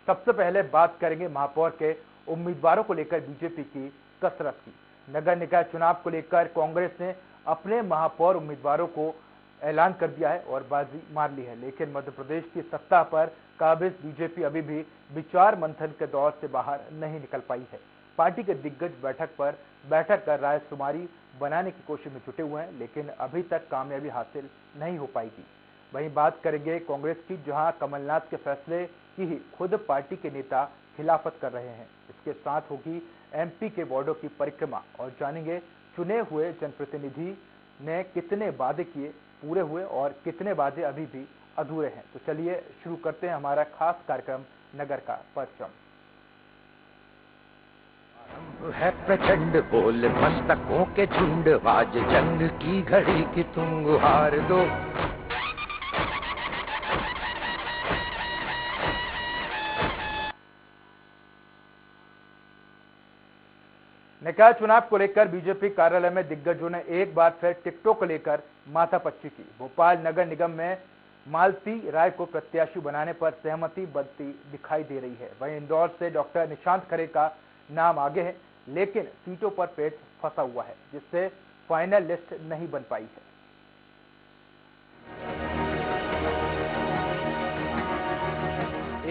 सबसे पहले बात करेंगे महापौर के उम्मीदवारों को लेकर बीजेपी की कसरत की। नगर निकाय चुनाव को लेकर कांग्रेस ने अपने महापौर उम्मीदवारों को ऐलान कर दिया है और बाजी मार ली है, लेकिन मध्य प्रदेश की सत्ता पर काबिज बीजेपी अभी भी विचार मंथन के दौर से बाहर नहीं निकल पाई है। पार्टी के दिग्गज बैठक कर रायशुमारी बनाने की कोशिश में जुटे हुए हैं, लेकिन अभी तक कामयाबी हासिल नहीं हो पाएगी। वहीं बात करेंगे कांग्रेस की, जहां कमलनाथ के फैसले की ही खुद पार्टी के नेता खिलाफत कर रहे हैं। इसके साथ होगी एमपी के वार्डों की परिक्रमा और जानेंगे चुने हुए जनप्रतिनिधि ने कितने वादे किए पूरे हुए और कितने वादे अभी भी अधूरे हैं। तो चलिए शुरू करते हैं हमारा खास कार्यक्रम नगर का परचम। है प्रचंड बोल मस्तकों के झुंड, आज जंग की घड़ी की तुम गुहार दो। निकाय चुनाव को लेकर बीजेपी कार्यालय में दिग्गजों ने एक बार फिर टिकटों को लेकर माथापच्ची की। भोपाल नगर निगम में मालती राय को प्रत्याशी बनाने पर सहमति बनती दिखाई दे रही है। वहीं इंदौर से डॉक्टर निशांत खरे का नाम आगे है, लेकिन सीटों पर पेच फंसा हुआ है, जिससे फाइनल लिस्ट नहीं बन पाई है।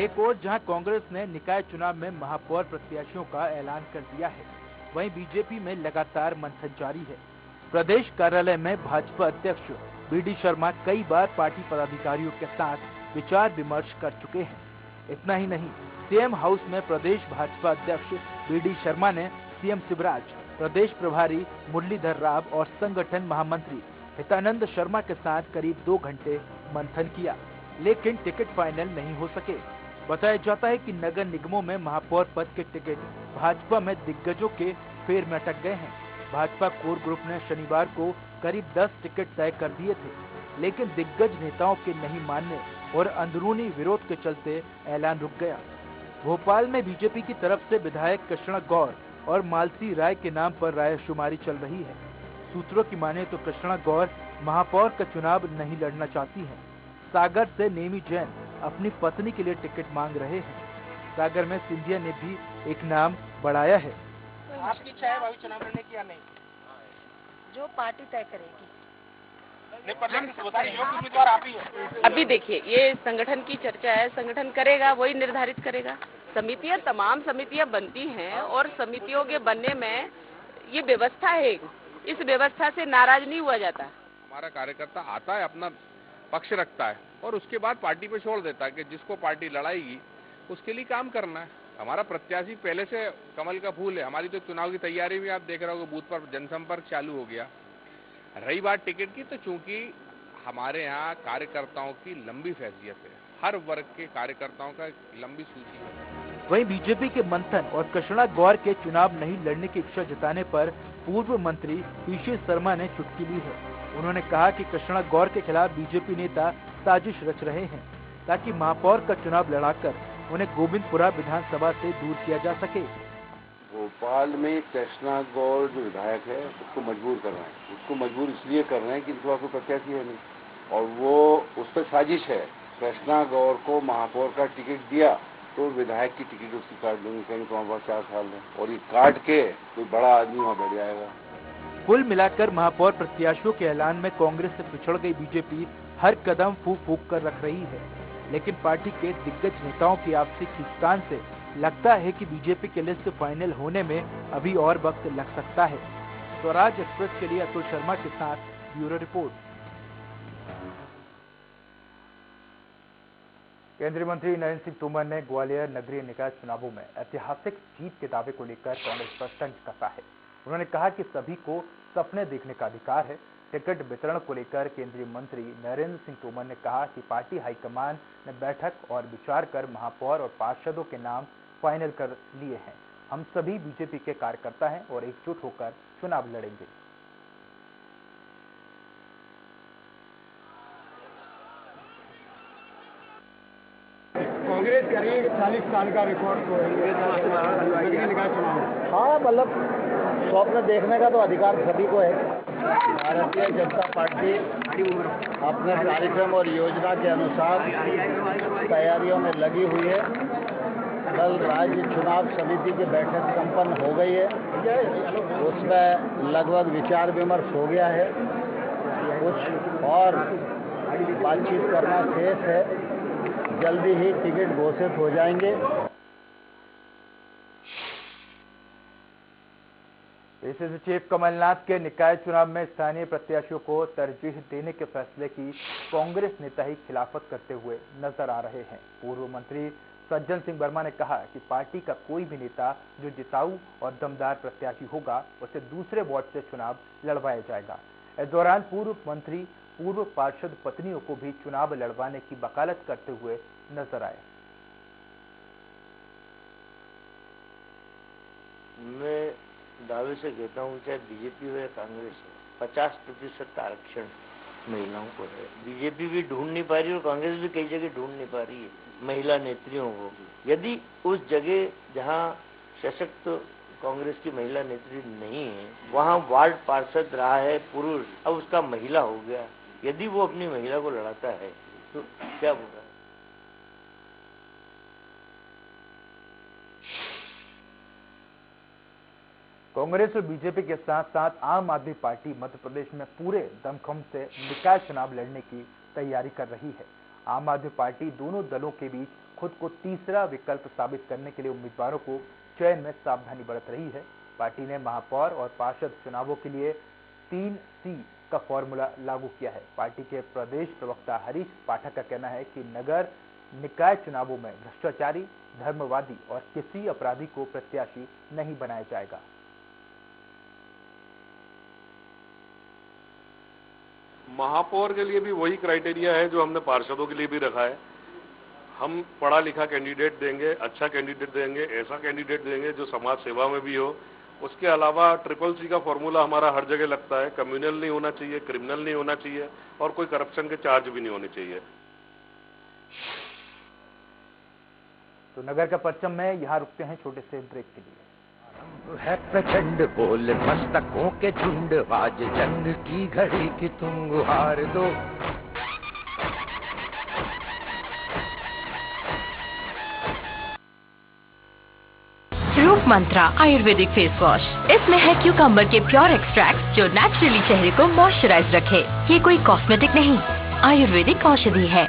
एक और जहां कांग्रेस ने निकाय चुनाव में महापौर प्रत्याशियों का ऐलान कर दिया है, वहीं बीजेपी में लगातार मंथन जारी है। प्रदेश कार्यालय में भाजपा अध्यक्ष बीडी शर्मा कई बार पार्टी पदाधिकारियों के साथ विचार विमर्श कर चुके हैं। इतना ही नहीं, सीएम हाउस में प्रदेश भाजपा अध्यक्ष बीडी शर्मा ने सीएम शिवराज, प्रदेश प्रभारी मुरलीधर राव और संगठन महामंत्री हितानंद शर्मा के साथ करीब 2 घंटे मंथन किया, लेकिन टिकट फाइनल नहीं हो सके। बताया जाता है कि नगर निगमों में महापौर पद के टिकट भाजपा में दिग्गजों के फेर में अटक गए हैं। भाजपा कोर ग्रुप ने शनिवार को करीब 10 टिकट तय कर दिए थे, लेकिन दिग्गज नेताओं के नहीं मानने और अंदरूनी विरोध के चलते ऐलान रुक गया। भोपाल में बीजेपी की तरफ से विधायक कृष्णा गौर और मालती राय के नाम पर रायशुमारी चल रही है। सूत्रों की माने तो कृष्णा गौर महापौर का चुनाव नहीं लड़ना चाहती हैं। सागर से नेमी जैन अपनी पत्नी के लिए टिकट मांग रहे हैं। सागर में सिंधिया ने भी एक नाम बढ़ाया है। आपकी इच्छा है भावी चुनाव लड़ने की या नहीं? जो पार्टी तय करेगी। उम्मीदवार आप ही हो। अभी देखिए, ये संगठन की चर्चा है, संगठन करेगा, वही निर्धारित करेगा। समितियां, तमाम समितियां बनती हैं और समितियों के बनने में ये व्यवस्था है, इस व्यवस्था से नाराज नहीं हुआ जाता। हमारा कार्यकर्ता आता है, अपना पक्ष रखता है और उसके बाद पार्टी पे छोड़ देता है कि जिसको पार्टी लड़ाएगी उसके लिए काम करना है। हमारा प्रत्याशी पहले से कमल का फूल है। हमारी तो चुनाव की तैयारी भी आप देख रहे हो, बूथ पर जनसंपर्क चालू हो गया। रही बात टिकट की, तो चूंकि हमारे यहाँ कार्यकर्ताओं की लंबी फैसियत है, हर वर्ग के कार्यकर्ताओं का लंबी सूची है। वहीं बीजेपी के मंथन और कृष्णा गौर के चुनाव नहीं लड़ने की इच्छा जताने पर पूर्व मंत्री पीसी शर्मा ने चुटकी ली है। उन्होंने कहा कि कृष्णा गौर के खिलाफ बीजेपी नेता साजिश रच रहे हैं, ताकि महापौर का चुनाव लड़ाकर उन्हें गोविंदपुरा विधानसभा से दूर किया जा सके। भोपाल में कृष्णा गौर जो विधायक है उसको मजबूर कर रहे हैं। उसको मजबूर इसलिए कर रहे हैं कि इनके पास कोई प्रत्याशी है नहीं और वो उस पर साजिश है। कृष्णा गौर को महापौर का टिकट दिया तो विधायक की टिकट उसकी काट देंगे, कहीं तो हमारे पास 4 साल है और ये काट के कोई बड़ा आदमी वहाँ बैठ जाएगा। कुल मिलाकर महापौर प्रत्याशियों के ऐलान में कांग्रेस से पिछड़ गई बीजेपी हर कदम फूंक फूंक कर रख रही है, लेकिन पार्टी के दिग्गज नेताओं की आपसी खींचतान से लगता है कि बीजेपी के लिस्ट फाइनल होने में अभी और वक्त लग सकता है। स्वराज एक्सप्रेस के लिए अतुल शर्मा के साथ ब्यूरो रिपोर्ट। केंद्रीय मंत्री नरेंद्र सिंह तोमर ने ग्वालियर नगरीय निकाय चुनावों में ऐतिहासिक जीत के दावे को लेकर कांग्रेस पर तंज कसा है। उन्होंने कहा कि सभी को सपने देखने का अधिकार है। टिकट वितरण को लेकर केंद्रीय मंत्री नरेंद्र सिंह तोमर ने कहा कि पार्टी हाईकमान ने बैठक और विचार कर महापौर और पार्षदों के नाम फाइनल कर लिए हैं। हम सभी बीजेपी के कार्यकर्ता हैं और एकजुट होकर चुनाव लड़ेंगे। कांग्रेस करेगी 40 साल का रिकॉर्ड तो हाँ, मतलब स्वप्न देखने का तो अधिकार सभी को है। भारतीय जनता पार्टी अपने कार्यक्रम और योजना के अनुसार तैयारियों में लगी हुई है आज चुनाव समिति की बैठक संपन्न हो गई है। उसमें लगभग विचार विमर्श हो गया है। कुछ और बातचीत करना शेष है। जल्दी ही टिकट घोषित हो जाएंगे। पीसीसी चीफ कमलनाथ के निकाय चुनाव में स्थानीय प्रत्याशियों को तरजीह देने के फैसले की कांग्रेस नेता ही खिलाफत करते हुए नजर आ रहे हैं। पूर्व मंत्री सज्जन सिंह वर्मा ने कहा कि पार्टी का कोई भी नेता जो जिताऊ और दमदार प्रत्याशी होगा उसे दूसरे वार्ड से चुनाव लड़वाया जाएगा। इस दौरान पूर्व मंत्री पूर्व पार्षद पत्नियों को भी चुनाव लड़वाने की वकालत करते हुए नजर आए। मैं दावे से कहता हूँ चाहे बीजेपी हो या कांग्रेस हो, 50% आरक्षण महिलाओं को है। बीजेपी भी ढूंढ नहीं पा रही और कांग्रेस भी कई जगह ढूंढ नहीं पा रही है महिला नेत्रियों को। यदि उस जगह जहाँ सशक्त कांग्रेस की महिला नेत्री नहीं है, वहाँ वार्ड पार्षद रहा है पुरुष, अब उसका महिला हो गया, यदि वो अपनी महिला को लड़ाता है तो क्या बुरा है। कांग्रेस और बीजेपी के साथ साथ आम आदमी पार्टी मध्य प्रदेश में पूरे दमखम से निकाय चुनाव लड़ने की तैयारी कर रही है। आम आदमी पार्टी दोनों दलों के बीच खुद को तीसरा विकल्प साबित करने के लिए उम्मीदवारों को चयन में सावधानी बरत रही है। पार्टी ने महापौर और पार्षद चुनावों के लिए 3C का फॉर्मूला लागू किया है। पार्टी के प्रदेश प्रवक्ता हरीश पाठक का कहना है कि नगर निकाय चुनावों में भ्रष्टाचारी, धर्मवादी और किसी अपराधी को प्रत्याशी नहीं बनाया जाएगा। महापौर के लिए भी वही क्राइटेरिया है जो हमने पार्षदों के लिए भी रखा है। हम पढ़ा लिखा कैंडिडेट देंगे, अच्छा कैंडिडेट देंगे, ऐसा कैंडिडेट देंगे जो समाज सेवा में भी हो। उसके अलावा CCC का फॉर्मूला हमारा हर जगह लगता है। कम्युनल नहीं होना चाहिए, क्रिमिनल नहीं होना चाहिए और कोई करप्शन के चार्ज भी नहीं होने चाहिए। तो नगर का परचम में यहाँ रुकते हैं छोटे से ब्रेक के लिए। है प्रचंड बोल मस्तकों के झुंड, आज जंग की घड़ी की तुम गुहार दो। रूप मंत्रा आयुर्वेदिक फेस वॉश, इसमें है क्यूकम्बर के प्योर एक्सट्रैक्ट जो नेचुरली चेहरे को मॉइस्चराइज रखे। ये कोई कॉस्मेटिक नहीं, आयुर्वेदिक औषधि है।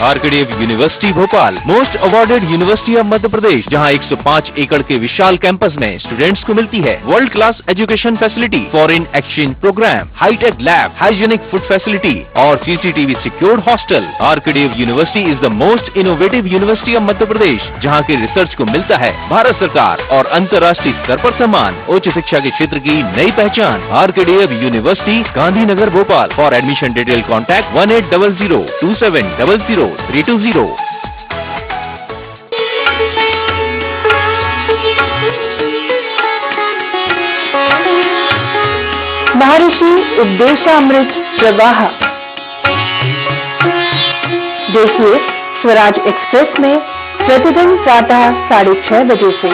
RKDF university Bhopal, most awarded university of Madhya Pradesh, जहां 105 एकड़ के विशाल कैंपस में स्टूडेंट्स को मिलती है world class education facility, foreign exchange program, hi tech lab, hygienic food facility और CCTV secured hostel. RKDF university is the most innovative university of Madhya Pradesh, जहाँ के रिसर्च को मिलता है भारत सरकार और अंतर्राष्ट्रीय स्तर पर सम्मान। उच्च शिक्षा के क्षेत्र की नई पहचान। RKDF university, Gandhinagar Bhopal. For admission detail contact 18002700 320। महर्षि उपदेशामृत प्रवाह। देखिए स्वराज एक्सप्रेस में प्रतिदिन प्रातः 6:30 बजे से।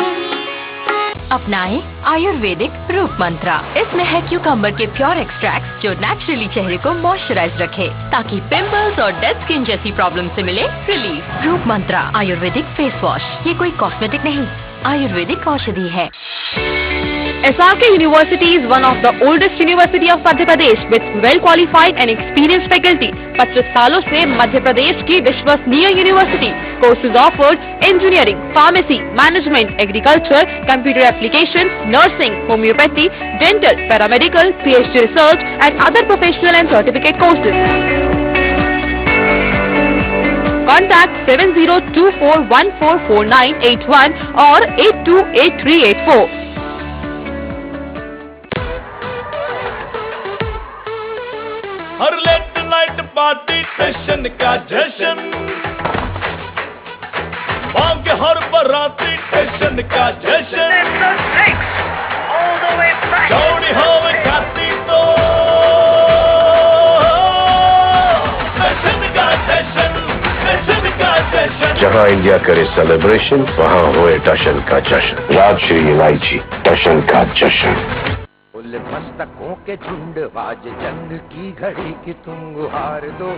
अपनाएं आयुर्वेदिक रूप मंत्रा। इसमें है क्यूकम्बर के प्योर एक्सट्रैक्ट जो नेचुरली चेहरे को मॉइस्चराइज रखे, ताकि पिंपल्स और डेड स्किन जैसी प्रॉब्लम से मिले रिलीफ। रूप मंत्रा आयुर्वेदिक फेस वॉश, ये कोई कॉस्मेटिक नहीं, आयुर्वेदिक औषधि है। SRK University is one of the oldest university of Madhya Pradesh with well qualified and experienced faculty. 25 सालों से मध्य प्रदेश की विश्वसनीय university. Courses offered engineering, pharmacy, management, agriculture, computer application, nursing, homeopathy, dental, paramedical, PhD research and other professional and certificate courses. Contact 7024144981 और 828384। हर late night party station का जश्न, वहाँ के हर बराती स्टेशन का जश्न। जोड़ी होवे खाती तो स्टेशन का जश्न, स्टेशन का जश्न। जहाँ इंडिया करे सेलिब्रेशन, वहाँ होए टशन का जश्न। राजश्री इलायची, टशन का जश्न। मस्तकों के झुंड, आज जंग की घड़ी की तुम गुहार दो।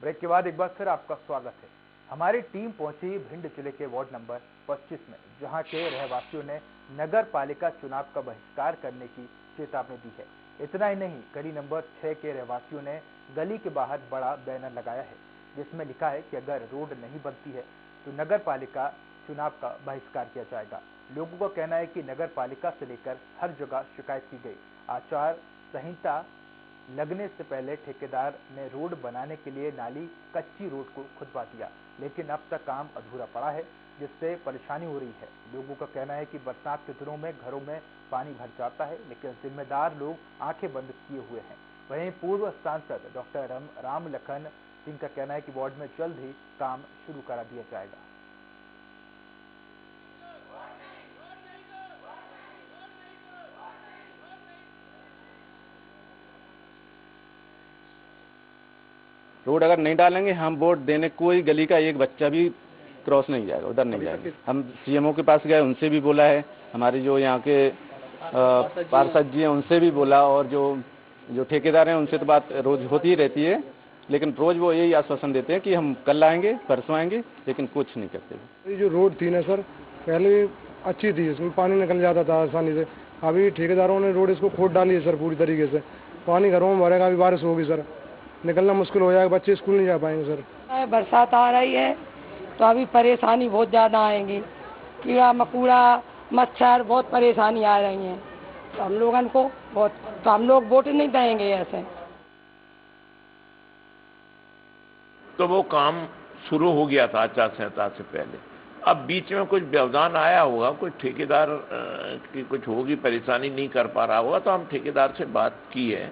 ब्रेक के बाद एक बार फिर आपका स्वागत है। हमारी टीम पहुंची भिंड जिले के वार्ड नंबर 25 में, जहां के रहवासियों ने नगर पालिका चुनाव का बहिष्कार करने की चेतावनी दी है। इतना ही नहीं, गली नंबर 6 के रहवासियों ने गली के बाहर बड़ा बैनर लगाया है, जिसमें लिखा है कि अगर रोड नहीं बनती है तो नगर पालिका चुनाव का बहिष्कार किया जाएगा। लोगों का कहना है कि नगर पालिका से लेकर हर जगह शिकायत की गई। आचार संहिता लगने से पहले ठेकेदार ने रोड बनाने के लिए नाली कच्ची रोड को खुदवा दिया, लेकिन अब तक काम अधूरा पड़ा है, जिससे परेशानी हो रही है। लोगों का कहना है कि बरसात के दिनों में घरों में पानी भर जाता है, लेकिन जिम्मेदार लोग आंखें बंद किए हुए हैं। वहीं पूर्व सांसद डॉक्टर राम लखन सिंह का कहना है कि वार्ड में जल्द ही काम शुरू करा दिया जाएगा। रोड अगर नहीं डालेंगे, हम वोट देने कोई गली का एक बच्चा भी क्रॉस नहीं जाएगा, उधर नहीं जाएगा। हम सीएमओ के पास गए, उनसे भी बोला है, हमारे जो यहाँ के पार्षद जी हैं उनसे भी बोला, और जो ठेकेदार हैं उनसे तो बात रोज होती ही रहती है, लेकिन रोज वो यही आश्वासन देते हैं कि हम कल आएंगे, परसों आएंगे, लेकिन कुछ नहीं करते। ये जो रोड थी ना सर, पहले अच्छी थी, इसमें पानी निकल जाता था आसानी से। अभी ठेकेदारों ने रोड इसको खोद डाली है सर पूरी तरीके से। पानी घरों में भरेगा, अभी बारिश होगी सर, निकलना मुश्किल हो जाएगा, बच्चे स्कूल नहीं जा पाएंगे सर। बरसात आ रही है तो अभी परेशानी बहुत ज़्यादा आएंगी, कीड़ा मकोड़ा मच्छर बहुत परेशानी आ रही है, तो हम लोगन को बहुत, तो हम लोग वोट नहीं देंगे ऐसे। तो वो काम शुरू हो गया था आचार संहिता से पहले। अब बीच में कुछ व्यवधान आया होगा, कुछ ठेकेदार की कुछ होगी परेशानी, नहीं कर पा रहा होगा, तो हम ठेकेदार से बात की है,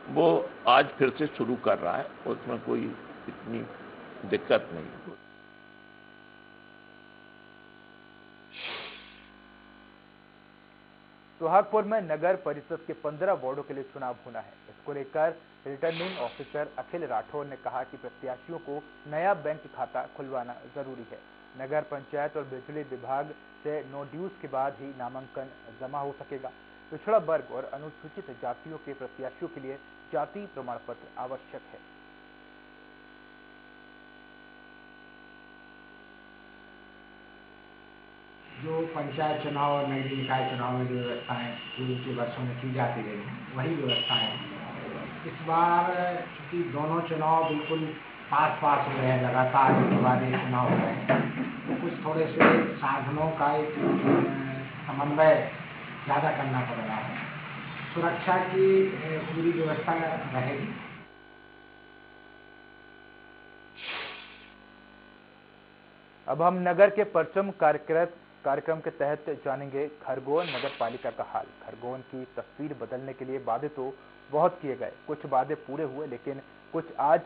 वो आज फिर से शुरू कर रहा है, उसमें कोई इतनी दिक्कत नहीं। सुहागपुर में नगर परिषद के 15 वार्डों के लिए चुनाव होना है। इसको लेकर रिटर्निंग ऑफिसर अखिल राठौर ने कहा कि प्रत्याशियों को नया बैंक खाता खुलवाना जरूरी है। नगर पंचायत और बिजली विभाग से नो ड्यूज के बाद ही नामांकन जमा हो सकेगा। पिछड़ा वर्ग और अनुसूचित जातियों के प्रत्याशियों के लिए जाति प्रमाण पत्र आवश्यक है। जो पंचायत चुनाव और नगरीय निकाय चुनाव में जो व्यवस्थाएं पिछले वर्षों में की जाती रही हैं, वही व्यवस्था है। इस बार चूंकि दोनों चुनाव बिल्कुल पास पास हो रहे हैं, लगातार एक के बाद एक चुनाव हो रहे हैं, तो कुछ थोड़े से साधनों का एक समन्वय ज़्यादा करना पड़ रहा है। सुरक्षा की पूरी व्यवस्था रहेगी। अब हम नगर के परचम कार्यक्रम के तहत जानेंगे खरगोन नगर पालिका का हाल। खरगोन की तस्वीर बदलने के लिए वादे तो बहुत किए गए, कुछ वादे पूरे हुए, लेकिन कुछ आज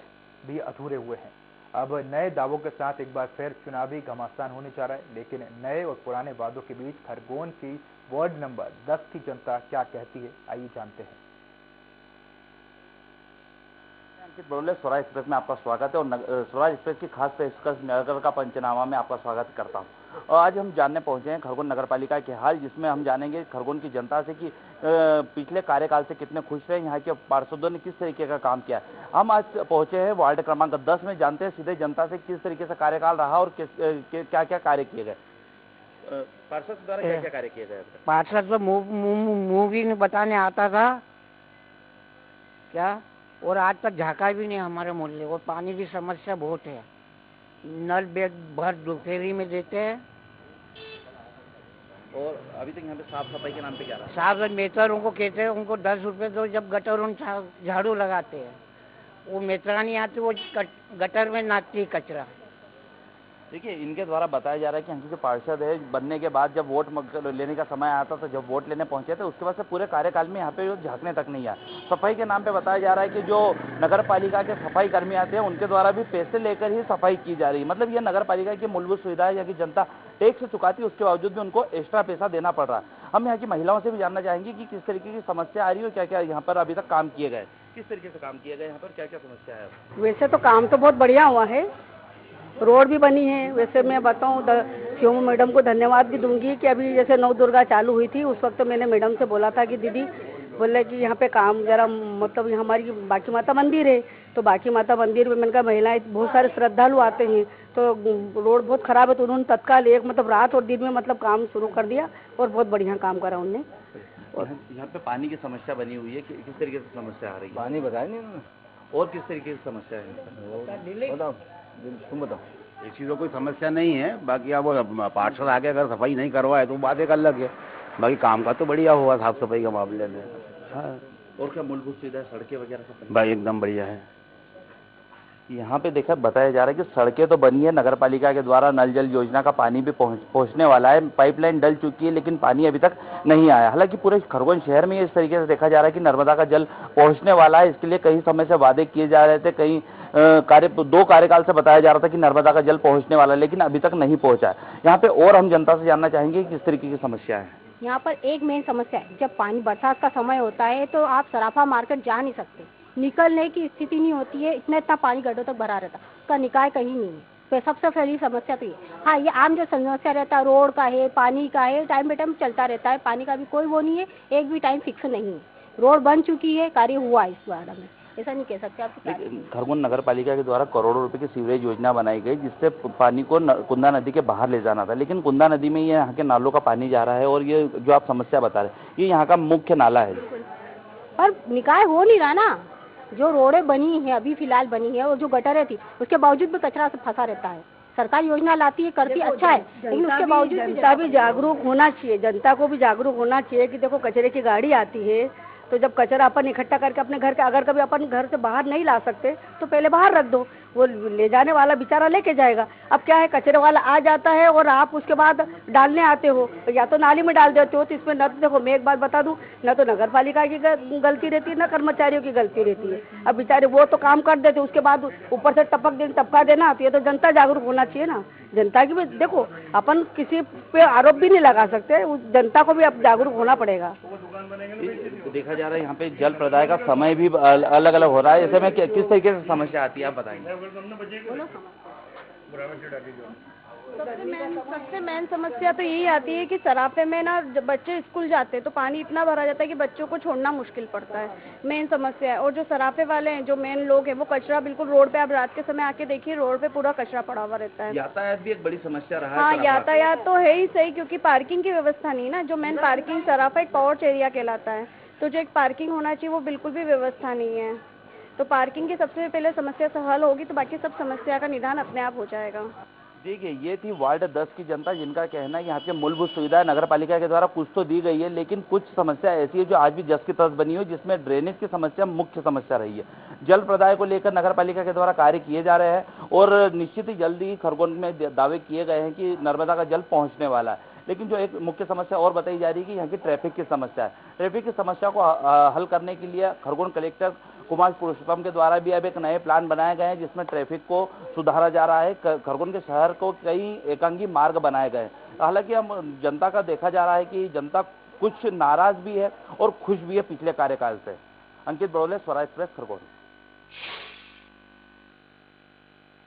भी अधूरे हुए हैं। अब नए दावों के साथ एक बार फिर चुनावी घमासान होने जा रहा है, लेकिन नए और पुराने वादों के बीच खरगोन की वार्ड नंबर 10 की जनता क्या कहती है, आइए जानते हैं। अंकित बोले, स्वराज एक्सप्रेस में आपका स्वागत है और स्वराज एक्सप्रेस की खास पेशकश नगर का पंचनामा में आपका स्वागत करता हूं। और आज हम जानने पहुंचे हैं खरगोन नगर पालिका के हाल, जिसमें हम जानेंगे खरगोन की जनता से कि पिछले कार्यकाल से कितने खुश रहे, यहाँ के पार्षदों ने किस तरीके का काम किया। हम आज पहुंचे हैं वार्ड क्रमांक 10 में, जानते हैं सीधे जनता से किस तरीके से कार्यकाल रहा और क्या क्या कार्य किए गए। पार्षद द्वारा क्या क्या कार्य किए गए? पार्षद तो मूवी में बताने आता था क्या, और आज तक झाँका भी नहीं हमारे मोहल्ले। और पानी की समस्या बहुत है, नल बेग भर दोपहरी में देते हैं। और अभी तक यहाँ पे साफ सफाई के नाम पे क्या रहा? साफ मेटरों को कहते हैं, उनको 10 रुपये दो, जब गटरों झाड़ू लगाते हैं वो मेटरा नहीं आती, वो गटर में नाचती है कचरा। देखिए, इनके द्वारा बताया जा रहा है कि यहाँ के जो पार्षद है बनने के बाद जब वोट लेने का समय आता था, जब वोट लेने पहुंचे थे, उसके बाद से पूरे कार्यकाल में यहाँ पे झांकने तक नहीं आया। सफाई के नाम पे बताया जा रहा है कि जो नगर पालिका के सफाई कर्मी आते हैं उनके द्वारा भी पैसे लेकर ही सफाई की जा रही है। मतलब ये नगर पालिका की मूलभूत सुविधा यहाँ की जनता टैक्स चुकाती है, उसके बावजूद भी उनको एक्स्ट्रा पैसा देना पड़ रहा है। हम यहाँ की महिलाओं से भी जानना चाहेंगे कि किस तरीके की समस्या आ रही है, क्या क्या यहाँ पर अभी तक काम किए गए, किस तरीके से काम किए गए, यहाँ पर क्या क्या समस्या है। वैसे तो काम तो बहुत बढ़िया हुआ है, रोड भी बनी है। वैसे मैं बताऊं, सीएमओ मैडम को धन्यवाद भी दूंगी कि अभी जैसे नव दुर्गा चालू हुई थी, उस वक्त मैंने मैडम से बोला था कि दीदी बोले कि यहाँ पे काम जरा मतलब हमारी बाकी माता मंदिर है, तो बाकी माता मंदिर में मैंने कहा महिलाएं बहुत सारे श्रद्धालु आते हैं, तो रोड बहुत ख़राब है, तो उन्होंने तत्काल एक मतलब रात और दिन में मतलब काम शुरू कर दिया और बहुत बढ़िया काम करा उन्होंने। और यहाँ पे पानी की समस्या बनी हुई है, किस तरीके से समस्या आ रही है? पानी बताया नहीं उन्होंने। और किस तरीके की समस्या है? बताओ, तुम बताओ। ऐसी तो कोई समस्या नहीं है, बाकी अब पार्षद आके अगर सफाई नहीं करवाए तो बात एक अलग है, बाकी काम का तो बढ़िया हुआ साफ सफाई के मामले में। हाँ। और क्या मूलभूत सुविधा, सड़कें वगैरह सब भाई एकदम बढ़िया है। यहाँ पे देखा बताया जा रहा है कि सड़कें तो बनी है, नगर पालिका के द्वारा नल जल योजना का पानी भी पहुँचने वाला है, पाइपलाइन डल चुकी है, लेकिन पानी अभी तक नहीं आया। हालांकि पूरे खरगोन शहर में इस तरीके से देखा जा रहा है कि नर्मदा का जल पहुँचने वाला है। इसके लिए कई समय से वादे किए जा रहे थे, कई दो कार्यकाल से बताया जा रहा था कि नर्मदा का जल पहुँचने वाला है, लेकिन अभी तक नहीं पहुँचा है। यहाँ पे और हम जनता से जानना चाहेंगे किस तरीके की समस्या है। यहाँ पर एक मेन समस्या है, जब पानी बरसात का समय होता है तो आप सराफा मार्केट जा नहीं सकते, निकलने की स्थिति नहीं होती है, इतना पानी गड्ढों तक भरा रहता, उसका निकाय कहीं नहीं है। तो सबसे पहली समस्या तो ये। हाँ, ये आम जो समस्या रहता है रोड का है, पानी का है, टाइम पे टाइम चलता रहता है, पानी का भी कोई वो नहीं है, एक भी टाइम फिक्स नहीं है। रोड बन चुकी है, कार्य हुआ है इस बारे में, ऐसा नहीं कह सकते आप। खरगोन नगर पालिका के द्वारा करोड़ों रुपए की सीवरेज योजना बनाई गई, जिससे पानी को कुंदा नदी के बाहर ले जाना था, लेकिन कुंदा नदी में ये यहाँ के नालों का पानी जा रहा है। और ये जो आप समस्या बता रहे हैं, ये यहाँ का मुख्य नाला है, पर निकाय हो नहीं रहा ना। जो रोडें बनी है, अभी फिलहाल बनी है, और जो गटरें थी उसके बावजूद भी कचरा से फंसा रहता है। सरकार योजना लाती है, करती अच्छा है, लेकिन उसके बावजूद जनता भी जागरूक होना चाहिए, जनता को भी जागरूक होना चाहिए कि देखो कचरे की गाड़ी आती है, तो जब कचरा अपन इकट्ठा करके अपने घर के, अगर कभी अपन घर से बाहर नहीं ला सकते तो पहले बाहर रख दो, वो ले जाने वाला बेचारा लेके जाएगा। अब क्या है, कचरे वाला आ जाता है और आप उसके बाद डालने आते हो, या तो नाली में डाल देते हो, तो इसमें न तो देखो, मैं एक बात बता दूं, न तो नगर पालिका की गलती रहती है, न कर्मचारियों की गलती रहती है। अब बेचारे वो तो काम कर देते, उसके बाद ऊपर से टपका देना, तो ये तो जनता जागरूक होना चाहिए ना। जनता की भी देखो, अपन किसी पे आरोप भी नहीं लगा सकते, उस जनता को भी अब जागरूक होना पड़ेगा। देखा जा रहा है यहाँ पे जल प्रदाय का समय भी अलग अलग हो रहा है, ऐसे में किस तरीके से समस्या आती है आप बताएंगे? सबसे मेन समस्या तो यही आती है कि सराफे में ना जब बच्चे स्कूल जाते हैं तो पानी इतना भरा जाता है कि बच्चों को छोड़ना मुश्किल पड़ता है, मेन समस्या है। और जो सराफे वाले हैं, जो मेन लोग हैं, वो कचरा बिल्कुल रोड पे, आप रात के समय आके देखिए, रोड पे पूरा कचरा पड़ा हुआ रहता है। यातायात भी एक बड़ी समस्या रहा है। हाँ, यातायात तो है ही सही, क्योंकि पार्किंग की व्यवस्था नहीं ना। जो मेन पार्किंग, सराफा एक पॉच एरिया कहलाता है, तो जो एक पार्किंग होना चाहिए वो बिल्कुल भी व्यवस्था नहीं है। तो पार्किंग की सबसे पहले समस्या से हल होगी तो बाकी सब समस्या का निदान अपने आप हो जाएगा। देखिए, ये थी वार्ड 10 की जनता, जिनका कहना है यहाँ के मूलभूत सुविधाएं नगर पालिका के द्वारा कुछ तो दी गई है, लेकिन कुछ समस्या ऐसी है जो आज भी जस की तस बनी हुई, जिसमें ड्रेनेज की समस्या मुख्य समस्या रही है। जल प्रदाय को लेकर नगर पालिका के द्वारा कार्य किए जा रहे हैं और निश्चित ही जल्दी खरगोन में दावे किए गए हैं कि नर्मदा का जल पहुँचने वाला है। लेकिन जो एक मुख्य समस्या और बताई जा रही है कि यहाँ की ट्रैफिक की समस्या है। ट्रैफिक की समस्या को हल करने के लिए खरगोन कलेक्टर कुमार पुरुषोत्तम के द्वारा भी अब एक नए प्लान बनाए गए हैं, जिसमें ट्रैफिक को सुधारा जा रहा है। खरगोन के शहर को कई एकांगी मार्ग बनाए गए हैं। हालांकि हम जनता का देखा जा रहा है कि जनता कुछ नाराज भी है और खुश भी है पिछले कार्यकाल से। अंकित बड़ोले, स्वराज एक्सप्रेस, खरगोन।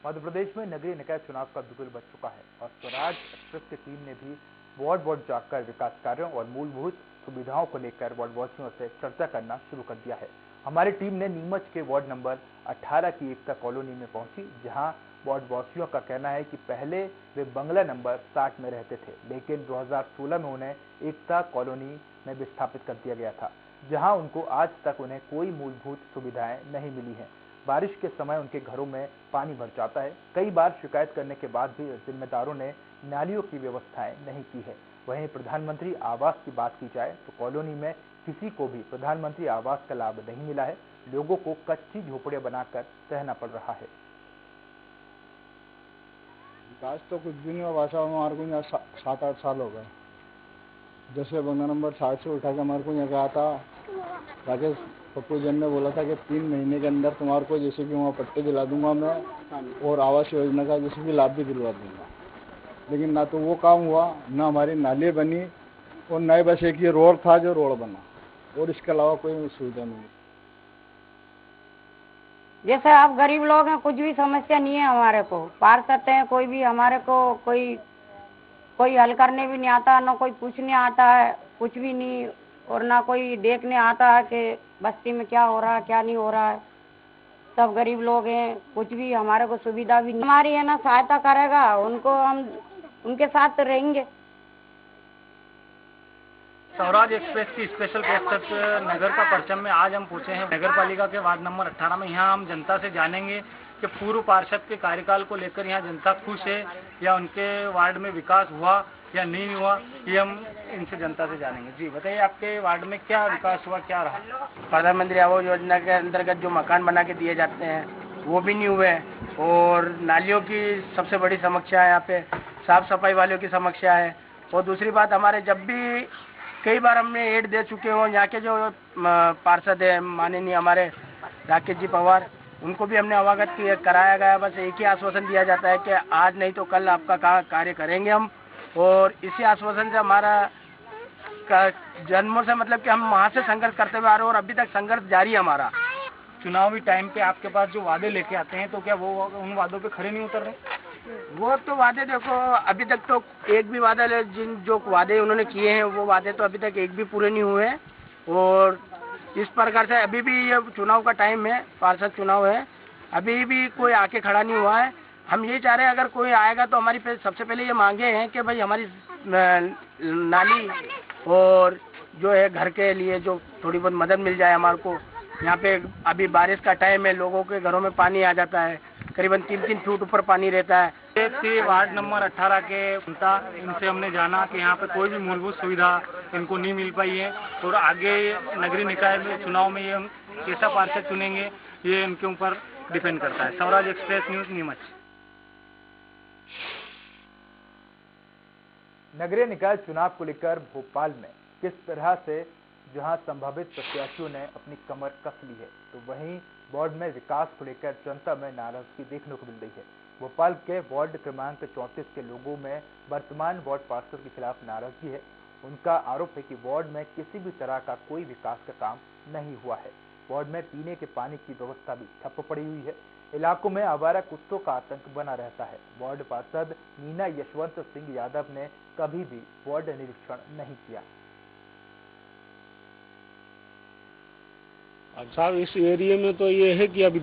मध्य प्रदेश में नगरीय निकाय चुनाव का बिगुल बज चुका है और स्वराज एक्सप्रेस की टीम ने भी वार्ड जाकर विकास कार्यों और मूलभूत सुविधाओं को लेकर वार्डवासियों से चर्चा करना शुरू कर दिया है। हमारी टीम ने नीमच के वार्ड नंबर 18 की एकता कॉलोनी में पहुंची, जहां वार्डवासियों का कहना है कि पहले वे बंगला नंबर 60 में रहते थे, लेकिन 2016 में उन्हें एकता कॉलोनी में विस्थापित कर दिया गया था, जहां उनको आज तक उन्हें कोई मूलभूत सुविधाएं नहीं मिली हैं। बारिश के समय उनके घरों में पानी भर जाता है। कई बार शिकायत करने के बाद भी जिम्मेदारों ने नालियों की व्यवस्थाएं नहीं की है। वहीं प्रधानमंत्री आवास की बात की जाए तो कॉलोनी में किसी को भी प्रधानमंत्री आवास का लाभ नहीं मिला है। लोगों को कच्ची झोपड़ियां बनाकर रहना पड़ रहा है। विकास तो कुछ भी नहीं हुआ, हमारे को यहाँ 7-8 साल हो गए। जैसे बंगला नंबर 60 से उठा के हमारे को यहाँ कहा था, राकेश पप्पू जन ने बोला था कि 3 महीने के अंदर तुम्हारे को जैसे कि वहाँ पट्टे दिला दूंगा मैं और आवास योजना का जैसे कि लाभ भी दिलवा दूंगा, लेकिन ना तो वो काम हुआ, ना हमारी नाली बनी और न बस एक ये रोड था जो रोड बना, और इसके अलावा कोई सुविधा नहीं। जैसे आप गरीब लोग हैं, कुछ भी समस्या नहीं है हमारे को, पार करते हैं, कोई भी हमारे को कोई हल करने भी नहीं आता, ना कोई पूछने आता है, कुछ भी नहीं। और ना कोई देखने आता है कि बस्ती में क्या हो रहा है क्या नहीं हो रहा है। सब गरीब लोग हैं, कुछ भी हमारे को सुविधा भी नहीं, हमारी है ना सहायता करेगा उनको, हम उनके साथ रहेंगे। स्वराज एक्सप्रेस की स्पेशल पोस्टर नगर का परचम में आज हम पहुंचे हैं नगर पालिका के वार्ड नंबर 18 में। यहाँ हम जनता से जानेंगे कि पूर्व पार्षद के कार्यकाल को लेकर यहाँ जनता खुश है या उनके वार्ड में विकास हुआ या नहीं हुआ, ये हम इनसे जनता से जानेंगे। जी बताइए, आपके वार्ड में क्या विकास हुआ, क्या रहा? प्रधानमंत्री आवास योजना के अंतर्गत जो मकान बना के दिए जाते हैं वो भी नहीं हुए, और नालियों की सबसे बड़ी समस्या है यहाँ पे, साफ सफाई वालों की समस्या है। और दूसरी बात, हमारे जब भी कई बार हमने एड दे चुके हो, यहाँ के जो पार्षद है माननीय हमारे राकेश जी पवार, उनको भी हमने अवगत कराया गया। बस एक ही आश्वासन दिया जाता है कि आज नहीं तो कल आपका कार्य करेंगे हम, और इसी आश्वासन से हमारा जन्मों से मतलब कि हम वहाँ से संघर्ष करते हुए आ रहे हैं और अभी तक संघर्ष जारी है हमारा। चुनावी टाइम पे आपके पास जो वादे लेके आते हैं तो क्या वो उन वादों पे खड़े नहीं उतर रहे? वो तो वादे देखो, अभी तक तो एक भी वादा जो वादे उन्होंने किए हैं वो वादे तो अभी तक एक भी पूरे नहीं हुए। और इस प्रकार से अभी भी ये चुनाव का टाइम है, पार्षद चुनाव है, अभी भी कोई आके खड़ा नहीं हुआ है। हम ये चाह रहे हैं अगर कोई आएगा तो हमारी सबसे पहले ये मांगे हैं कि भाई हमारी नाली और जो है घर के लिए जो थोड़ी बहुत मदद मिल जाए हमारे को। यहाँ पे अभी बारिश का टाइम है, लोगों के घरों में पानी आ जाता है, करीबन 3-3 फुट ऊपर पानी रहता है। वार्ड नंबर 18 के जनता, इनसे हमने जाना कि यहाँ पे कोई भी मूलभूत सुविधा इनको नहीं मिल पाई है, और आगे नगरीय निकाय में चुनाव में ये कैसा पार्षद चुनेंगे ये इनके ऊपर डिपेंड करता है। Swaraj express news, Neemuch. नगरीय निकाय चुनाव को लेकर भोपाल में किस तरह से जहां संभावित प्रत्याशियों ने अपनी कमर कस ली है, तो वहीं वार्ड में विकास को लेकर जनता में नाराजगी देखने को मिल रही है। भोपाल के वार्ड क्रमांक 34 के लोगों में वर्तमान वार्ड पार्षद के खिलाफ नाराजगी है। उनका आरोप है कि वार्ड में किसी भी तरह का कोई विकास का काम नहीं हुआ है। वार्ड में पीने के पानी की व्यवस्था भी ठप पड़ी हुई है। इलाकों में आवारा कुत्तों का आतंक बना रहता है। वार्ड पार्षद मीना यशवंत सिंह यादव ने कभी भी वार्ड निरीक्षण नहीं किया। अब साहब इस एरिया में तो ये है कि अभी